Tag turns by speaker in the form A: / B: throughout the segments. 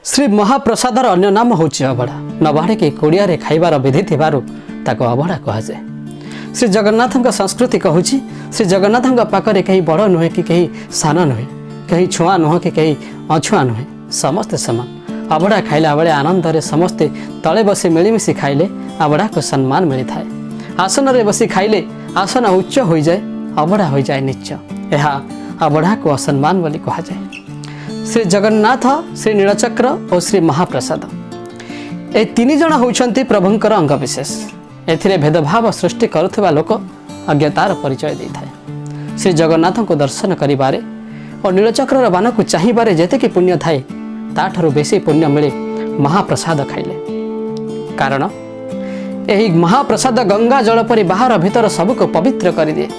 A: श्री महाप्रसादर अन्य नाम हूँ अबड़ा नबाड़े कि कोड़िया खाइबार विधि ताको अबड़ा कहुए। श्री जगन्नाथ संस्कृति कहूँ श्री जगन्नाथ पाखरे कहीं बड़ नुहे कि कहीं सान नुहे, कहीं छुआ नुह कि कहीं अछुआ नुहे, समस्ते समान। अबड़ा खाइला बेले आनंद समस्ते तले बसी मिलमिशी खाइले अबड़ा को सम्मान मिली थाए। आसन रे बसी खाइले आसन उच्च हो जाए, अबड़ा हो जाए नीच। यह अबड़ा को असम्मान बोली कहा जाए। श्री जगन्नाथ, श्री नीलचक्र और श्री महाप्रसाद ए तीन जन होउछंती प्रभुंकर अंग विशेष। एथिरे भेदभाव सृष्टि करुवा लोक अज्ञतार परिचय दे थाए। श्री जगन्नाथ को दर्शन करिबारे और नीलचक्र बाण को चाहिबारे जेतेकी पुण्य थाए ताठारु बेसी पुण्य मिले महाप्रसाद खाइले। कारण यही महाप्रसाद गंगा जल परि बाहर भीतर सबको पवित्र कर दिए।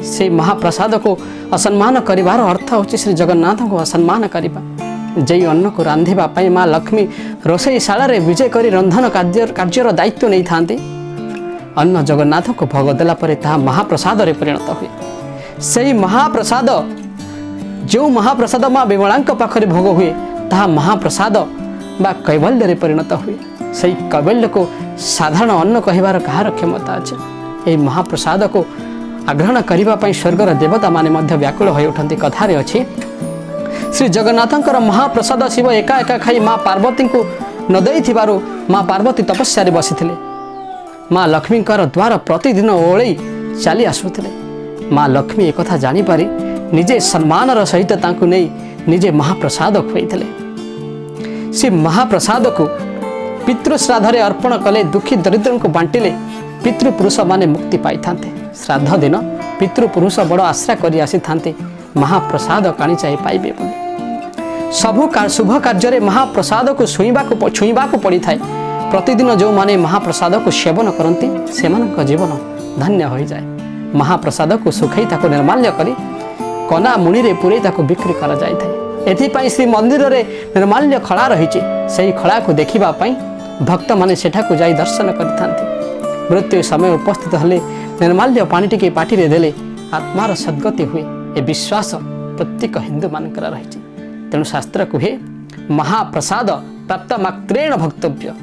A: से महाप्रसाद को असम्मान करिबार अर्थ होची श्री जगन्नाथ को असम्मान करिबा। जई अन्न को रांधिबा पई माँ लक्ष्मी रोषईशाला रे विजय करी रंधन कार्यर दायित्व नहीं थांती। अन्न जगन्नाथ को भोग देला परे ताहा महाप्रसाद रे परिणत हुए। सेही महाप्रसाद जो महाप्रसाद माँ विमलांक पाखरे भोग हुए ताहा महाप्रसाद बा कैवल्य रे परिणत हुए। सही कैवल्य को साधारण अन्न कहिबार कहार क्षमता अछि। एही महाप्रसाद को आग्रहण करने स्वर्गर देवता माने मध्य व्याकुल हो उठती। कथारे अच्छी श्री जगन्नाथंकर महाप्रसाद शिव एका एका खाई माँ पार्वती को नदई थिबारु माँ पार्वती तपस्या रे बसिथिले। माँ लक्ष्मी द्वार प्रतिदिन ओळई चली आसुथिले। माँ लक्ष्मी एक कथा जानी पारी निजे सम्मानर सहित तांकु नहीं निजे महाप्रसाद खुआइथिले। से महाप्रसाद को पितृश्राद्धरे अर्पण कले दुखी दरिद्र को बांटिले पितृपुरुष माने मुक्ति पाई थांते। श्राद्ध दिन पितृपुरुष बड़ आश्रा करी आसी थांते महाप्रसाद काणीचाई पाइबे बोली। सबु शुभ कार्य महाप्रसाद को छुईबा को पड़ी थाए। प्रतिदिन जो माने महाप्रसाद को सेवन करती सेमानक जीवन धन्य हो जाए। महाप्रसाद को सुखाई ताको निर्माल्य करी कना मुनि रे पुरे ताको बिक्री करा जाय थाए। एथिपाई श्री मंदिर रे निर्माल्य खड़ा रहिछि। सेही खड़ा को देखिबा पई भक्त माने सेठा को जाई दर्शन करिथांती। मृत्यु समय उपस्थित हले निर्माल्य पानी टिके पाटी रे देले आत्मार सद्गति हुए। ए विश्वास प्रत्येक हिंदू मानकर रही। तेणु शास्त्र कहे महाप्रसाद प्राप्त मात्रेण भक्तव्य।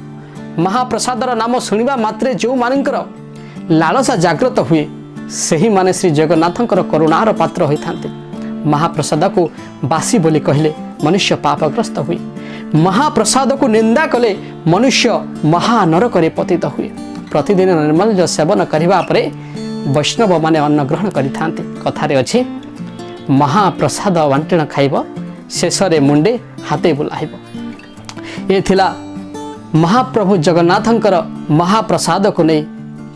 A: महाप्रसादर नाम शुणा मात्रे जो मानकर लालसा जागृत हुए सही माने श्री जगन्नाथंकर करुणार पात्र होइथांते। महाप्रसाद को बासी बोली कहले मनुष्य पापग्रस्त हुए। महाप्रसाद को निंदा कले मनुष्य महानरक रे पतित हुए। प्रतिदिन निर्मल्य सेवन करने परे वैष्णव माने अन्न ग्रहण करिथांते। कथारे अछि महाप्रसाद बांटण खाइब शेष रे मुंडे हाथे बुलाइब। ये थिला महाप्रभु जगन्नाथंकर महाप्रसाद को नहीं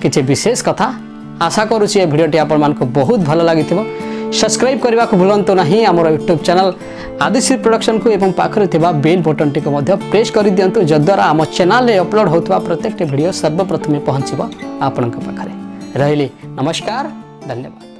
A: किछि विशेष कथा। आशा करुछि ए भिडियोटी आपण मानको बहुत भल लागिथिबो। सब्सक्राइब करबा को भूलंतु नहीं आमर यूट्यूब चैनल आदिश्री प्रोडक्शन को एवं पाखरे थिबा बेल बटन टी को मध्य प्रेस कर दियंतु जद्वारा आम चैनल रे अपलोड होतबा प्रत्येक वीडियो सर्वप्रथमे पहुंचबा आपनक पाखरे। रहिली नमस्कार, धन्यवाद।